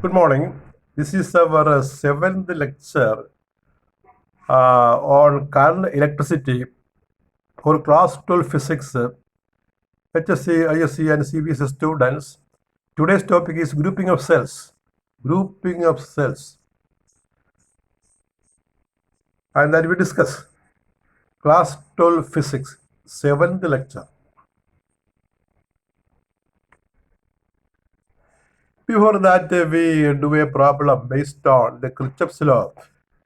Good morning. This is our seventh lecture on current electricity for class 12 physics, HSC, ISC, and CBSE students. Today's topic is grouping of cells. Grouping of cells. And that we discuss class 12 physics, seventh lecture. Before that, we do a problem based on the Kirchhoff's law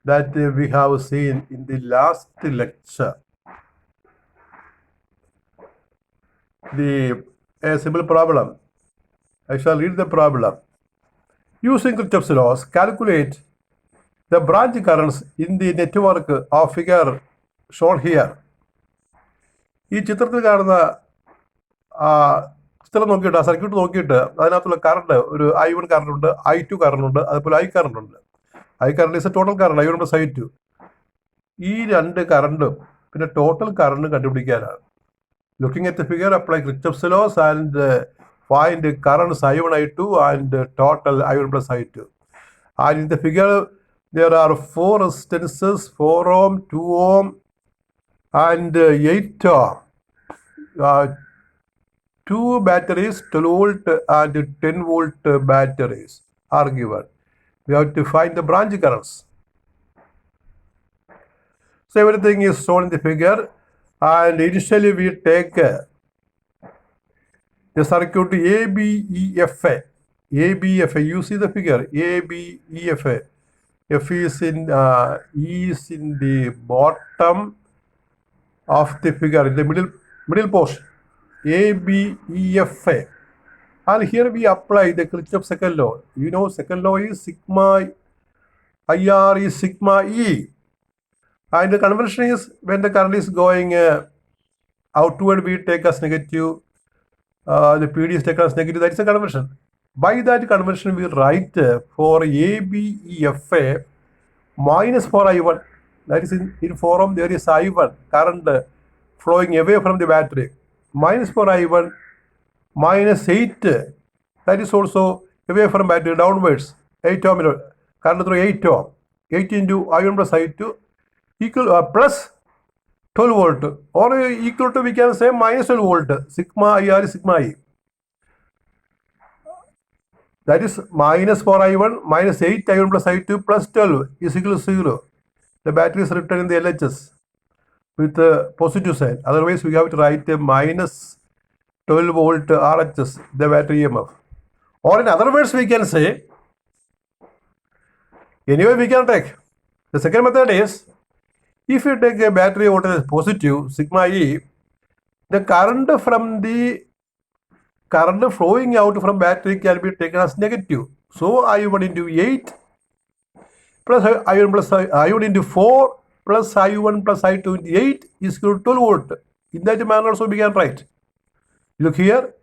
that we have seen in the last lecture. A simple problem. I shall read the problem. Using Kirchhoff's laws, calculate the branch currents in the network of figure shown here. ഈ ചിത്രത്തിൽ കാണുന്ന ചിത്രം നോക്കിയിട്ട് circuit നോക്കിയിട്ട് അതിനകത്തുള്ള current ഒരു I1 current ഉണ്ട്, I2 current ഉണ്ട്, അതുപോലെ I കറണ്ട് ഉണ്ട്. I current is total current, I1 plus I2. ഈ രണ്ട് കറണ്ടും പിന്നെ ടോട്ടൽ കറണ്ട് കണ്ടുപിടിക്കാനാണ്. Looking at the figure, apply Kirchhoff's laws and find currents I1, I2 and total I1 plus I2. And in the figure, there are four resistances, 4 ohm, 2 ohm, and 8 ohm. Two batteries, 12 volt and 10 volt batteries are given. We have to find the branch currents. So everything is shown in the figure, and initially we take the circuit ABEFA. ABFA, you see the figure, ABEFA. F is in the bottom of the figure, in the middle portion. ABEFA. And here we apply the Kirchhoff's second law. You know, second law is sigma IR is sigma E. And the conversion is when the current is going outward, we take as negative. The PD is taken as negative. That is a conversion. By that conversion, we write for ABEFA minus 4I1. That is in form there is I1 current flowing away from the battery. Minus 4I1 minus 8. That is also away from battery downwards. 8 ohm current through 8 ohm. 8 into I1 plus I2 equal plus 12 volt, or equal to, we can say, minus 12 volt. Sigma IR is sigma E. That is minus 4I1 minus 8 I1 plus I2 plus 12 is equal to 0. The battery is written in the LHS with the positive sign. Otherwise, we have to write a minus 12 volt RHS, the battery EMF. Or in other words, we can say, anyway, we can take. The second method is, if you take a battery voltage as positive, sigma E, the current flowing out from battery can be taken as negative. So I1 into 8 plus I1 plus I1 into 4 plus I1 plus I2 into 8 is equal to 12 volt. In that manner also we can write. Look here,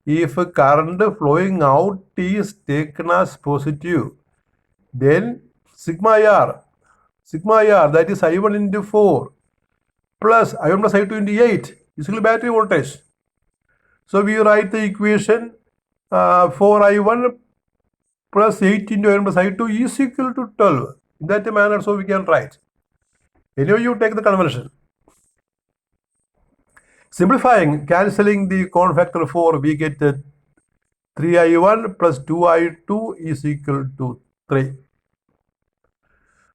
if current flowing out is taken as positive, then sigma IR, that is I1 into 4 plus I1 plus I2 into 8 is equal to battery voltage. So we write the equation 4I1 plus 8 into I1 plus I2 is equal to 12. In that manner, so we can write. Anyway, you take the conversion. Simplifying, cancelling the common factor 4, we get 3I1 plus 2I2 is equal to 3.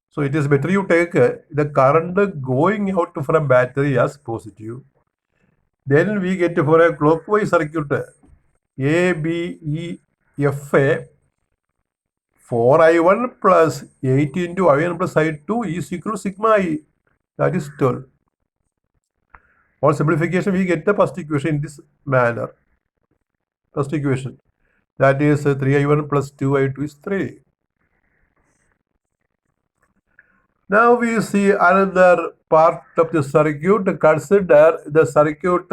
So it is better you take the current going out from battery as positive. Then we get for a clockwise circuit ABEFA 4I1 plus 8 into I1 plus I2 is equal to sigma E, that is 12. For simplification, we get the first equation in this manner. First equation, that is 3I1 plus 2I2 is 3. Now we see another part of the circuit. Consider the circuit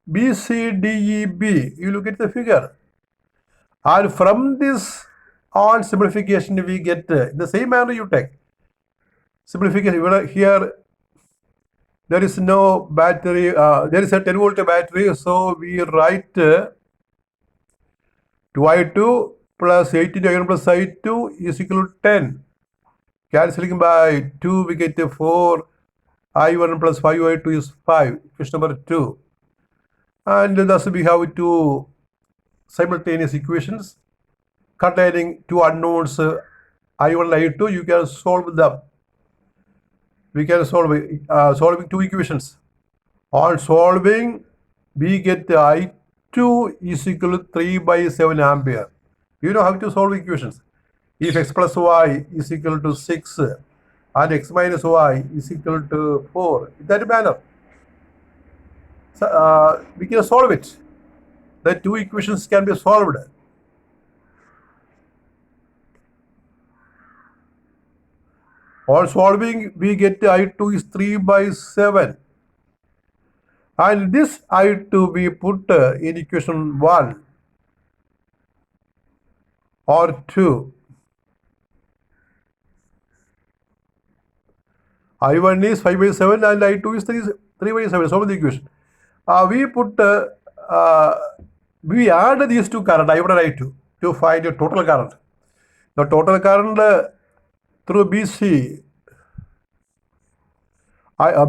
BCDEB. You look at the figure. And from this on simplification, we get in the same manner you take. Simplification, here there is no battery, there is a 10 volt battery, so we write 2I2 plus 8 into I1 plus I2 is equal to 10. Cancelling by 2, we get 4. I1 plus 5I2 is 5. Equation number 2. And thus we have two simultaneous equations containing two unknowns, I1 and I2. You can solve them. We can solve solving two equations. On solving, we get I2 is equal to 3 by 7 ampere. You know how to solve equations. If x plus y is equal to 6 and x minus y is equal to 4, in that manner, so, we can solve it. The two equations can be solved. On solving, we get I2 is 3 by 7. And this I2 we put in equation 1 or 2. I1 is 5 by 7 and I2 is 3 by 7. Solve the equation. We add these two current, I1 and I2, to find the total current. The total current through BC,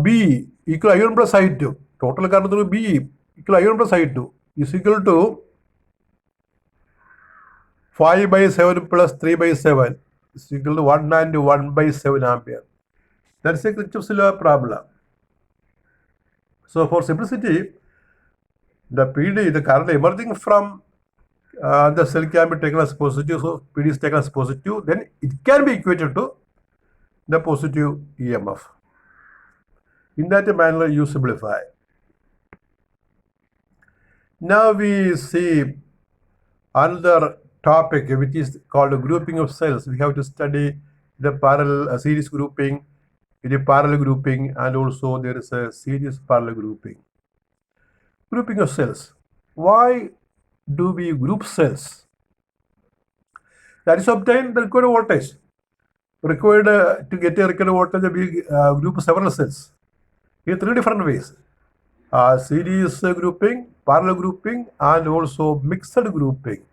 B equal I1 plus I2. Total current through B equal I1 plus I2 is equal to 5 by 7 plus 3 by 7 is equal to 1 and 1 by 7 ampere. That's a Kirchhoff's law problem. So for simplicity, the PD, the current emerging from the cell can be taken as positive. So PD is taken as positive. Then it can be equated to the positive EMF. In that manner, you simplify. Now we see another topic which is called grouping of cells. We have to study the parallel series grouping, the parallel grouping, and also there is a series parallel grouping. Grouping of cells. Why do we group cells? That is obtain the required voltage. Required to get a required voltage, we group several cells in three different ways: series grouping, parallel grouping, and also mixed grouping.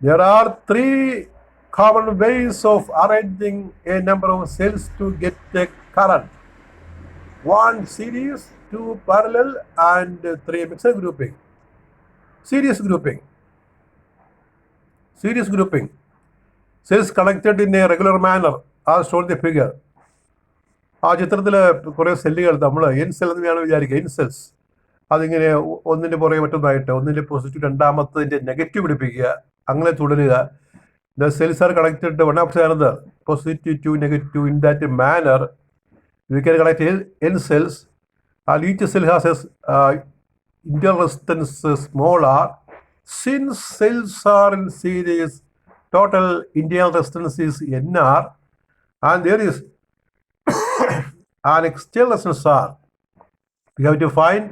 There are three common ways of arranging a number of cells to get a current. 1 series, 2 parallel, and 3 mixed grouping. Series grouping. Series grouping. Cells connected in a regular manner as shown in the figure. ആ ചിത്രത്തിൽ കുറേ സെല്ലുകൾ നമ്മൾ N cell എന്ന് വേണം വിചാരിക്കുക. N cells അതിങ്ങനെ ഒന്നിൻ്റെ പുറകെ മറ്റൊന്നായിട്ട് ഒന്നിൻ്റെ പോസിറ്റീവ് രണ്ടാമത്തതിൻ്റെ നെഗറ്റീവ് പിടിപ്പിക്കുക, അങ്ങനെ തുടരുക. The cells are connected to one after another, positive to negative. In that manner, we can connect n cells, and each cell has a internal resistance small r. Since cells are in series, total internal resistance is nr, and there is an external resistance r. We have to find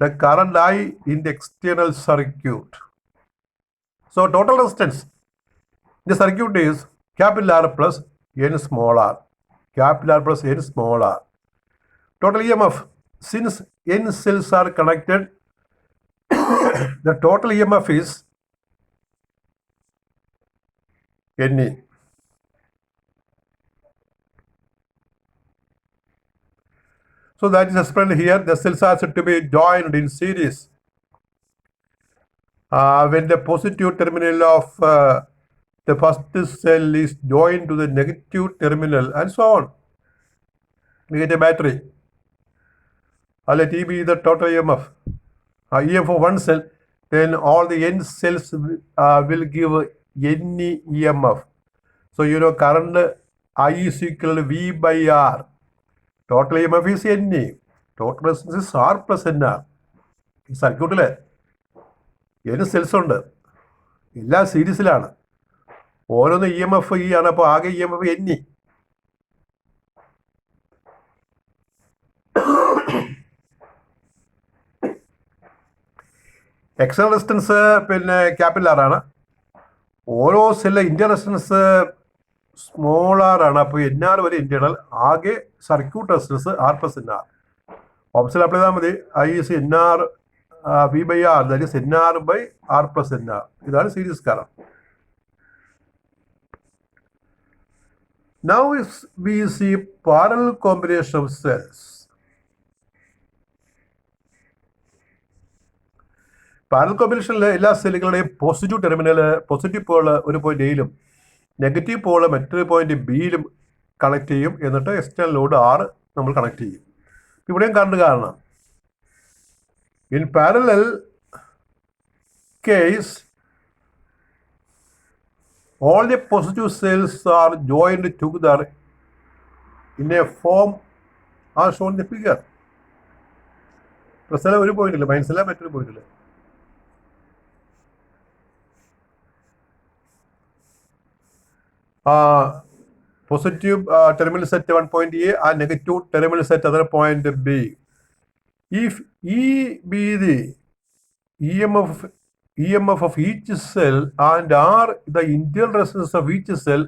the current I in the external circuit. So total resistance the circuit is capital R plus n small r. Capital R plus n small r. Total EMF. Since n cells are connected, the total EMF is Ne. So that is explained here. The cells are said to be joined in series. When the positive terminal of the first cell is joined to the negative terminal, and so on. We get a battery. Let E be the total EMF. EMF of one cell, then all the n cells will give any EMF. So you know current I is equal to V by R. Total EMF is Ne. Total resistance is R plus NR. സർക്യൂട്ടിൽ n cells ഉണ്ട്, എല്ലാ സീരീസിലാണ്. ഓരോന്ന് EMF E ആണ്, അപ്പോൾ ആകെ EMF Ne. External resistance പിന്നെ capital R ആണ്. ഓരോ cell internal resistance small R ആണ്. അപ്പോൾ NR വരെ ഇന്റേണൽ, ആകെ circuit resistance R plus NR. Option apply ചെയ്താൽ മതി. I is NR V by R, that is NR by R plus NR. ഇതാണ് series current. Now we see parallel combination of cells. Parallel കോമ്പിനേഷനിൽ എല്ലാ സെല്ലുകളുടെയും positive pole ഒരു point എയിലും negative pole മറ്റൊരു point ബിയിലും കണക്ട് ചെയ്യും. എന്നിട്ട് എക്സ്റ്റേണൽ ലോഡ് R നമ്മൾ കണക്ട് ചെയ്യും. ഇവിടെയും കറണ്ട് കാരണം in parallel case all the positive cells are joined together in a form as shown in the figure. Plus ഒരു പോയിന്റില്ല, മൈനസ് മറ്റൊരു പോയിന്റില്ല. Positive terminal set one point A and negative terminal set other point B. If E be the EMF of each cell and R the internal resistance of each cell,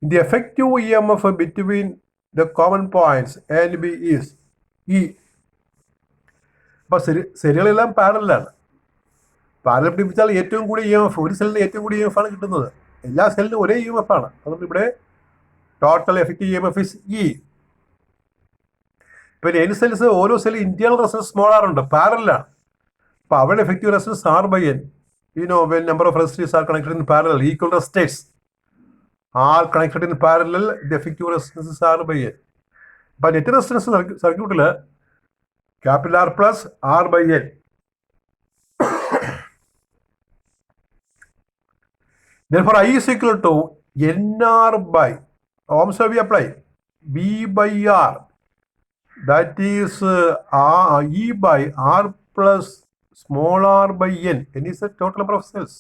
the effective EMF between the common points A and B is E. അപ്പോൾ സെല്ലുകളെല്ലാം പാരലാണ്. Parallel പിടിപ്പിച്ചാൽ ഏറ്റവും കൂടിയ EMF, ഒരു സെല്ലിന് ഏറ്റവും കൂടിയ EMF ആണ് കിട്ടുന്നത്. എല്ലാ സെല്ലിനും ഒരേ EMF ആണ്. അതുകൊണ്ട് ഇവിടെ total effective EMF is E. ഇപ്പം N സെൽസ് ഓരോ സെല്ലിൽ ഇന്റേണൽ റെസിസ്റ്റൻസ് സ്മോൾ ആർ ഉണ്ട്, പാരലാണ്. അപ്പോൾ അവരുടെ effective resistance R by N. When number of resistors are connected in parallel, equal resistors are connected in parallel, the effective resistance is R by N. But net resistance സർക്യൂട്ടിൽ capital R plus R by N. Therefore, I is equal to NR by, ohms law we apply, B by R, that is E by R plus small r by N. N is the total number of cells.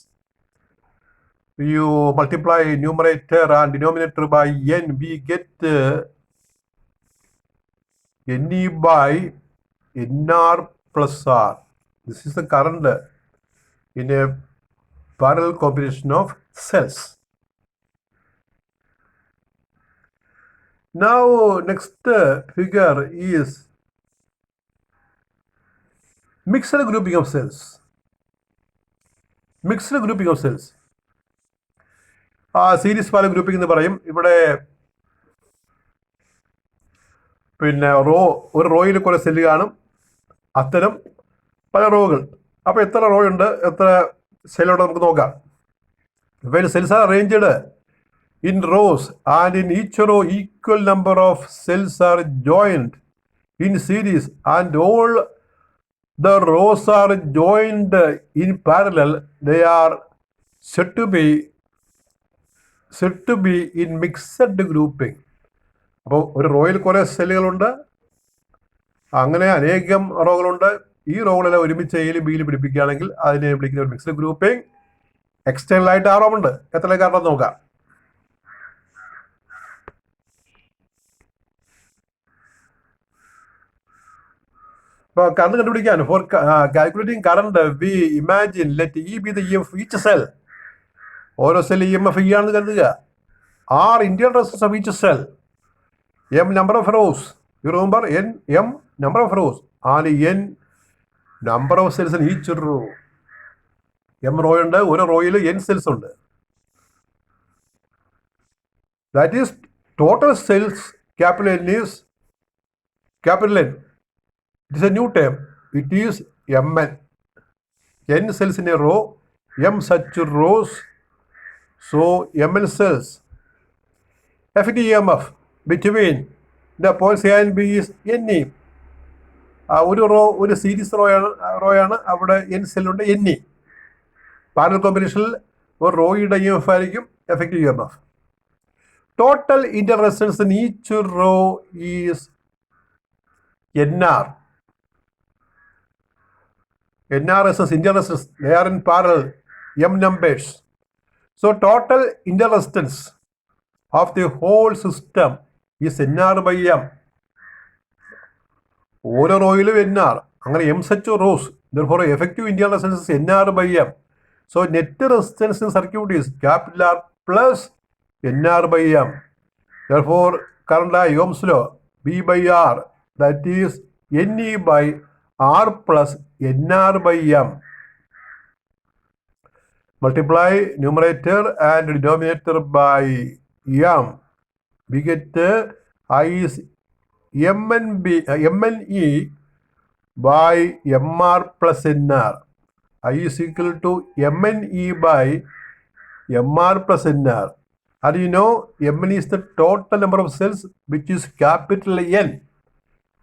You multiply numerator and denominator by N, we get Ne by NR plus R. This is the current in a parallel combination of cells. Now next figure is mixed grouping of cells. Mixed grouping of cells. Series parallel grouping എന്ന് പറയും. ഇവിടെ പിന്നെ ഒരു റോയിൽ കുറെ cell കാണും, അത്തരം പല റോകൾ. അപ്പോൾ എത്ര റോ ഉണ്ട്, എത്ര സെല്ലുണ്ട് നമുക്ക് നോക്കാം. When cells are arranged in rows and in each row equal number of cells are joined in series and all the rows are joined in parallel, they are said to be in mixed grouping. അപ്പോൾ ഒരു റോയിൽ കുറേ സെല്ലുകളുണ്ട്, അങ്ങനെ അനേകം റോകളുണ്ട്. ഈ റോകളെല്ലാം ഒരുമിച്ച് എയിലും ബിയിലും പിടിപ്പിക്കുകയാണെങ്കിൽ അതിനെ വിളിക്കുന്ന ഒരു മിക്സ്ഡ് ഗ്രൂപ്പിംഗ്. എക്സ്റ്റേണൽ ആയിട്ട് ആ റോ ഉണ്ട്, എത്ര കാരണം നോക്കാം. ഇപ്പോൾ കറണ്ട് കണ്ടുപിടിക്കാൻ four calculating current V imagine let E B the EMF each cell. ഓരോ സെൽ EMF E ആണെന്ന് കരുതുക. R internal resistance of each cell, M number of rows. You remember M number of rows and N number of cells in each row. M row ഉണ്ട്, ഒരു റോയിൽ N cells ഉണ്ട്. That is total cells, capital N is capital N. It is a new term. It is Mn. N cells in a row, M such rows, so Mn cells. Effective EMF between the points A and B is Ne. ഒരു raw ഒരു series റോയാണ്, അവിടെ N സെല്ലുണ്ട് Ne. Parallel കോമ്പിനേഷനിൽ ഒരു റോയുടെ EMF ആയിരിക്കും effective EMF. Total Inter resistance in each raw is NR. NR resistance, inter resistance, they are in parallel, M numbers. So total inter resistance of the whole system is NR by M. ഓരോ റോയിലും NR, അങ്ങനെ M such rows. Therefore, effective inter resistance is NR by M. So net resistance in circuit is capital R plus NR by M. Therefore, current ohms law, B by R, that is Ne by R plus NR by M. Multiply numerator and denominator by M. We get I is MNE by MR plus NR. I is equal to MNE by MR plus NR. And you know, Mn is the total number of cells, which is capital N.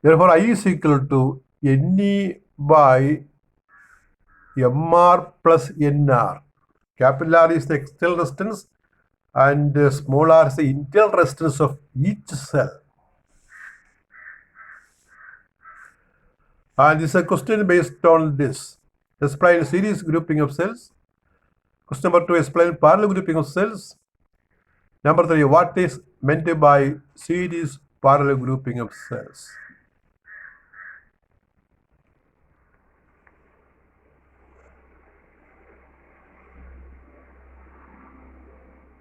Therefore, I is equal to Ne by Mr plus Nr. Capital R is the external resistance and small r is the internal resistance of each cell. And this is a question based on this. Explain series grouping of cells. Question number 2, explain parallel grouping of cells. Number 3, what is meant by series parallel grouping of cells?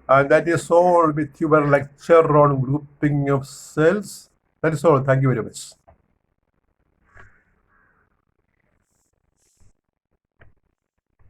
And that is all with your lecture on grouping of cells. That is all. Thank you very much.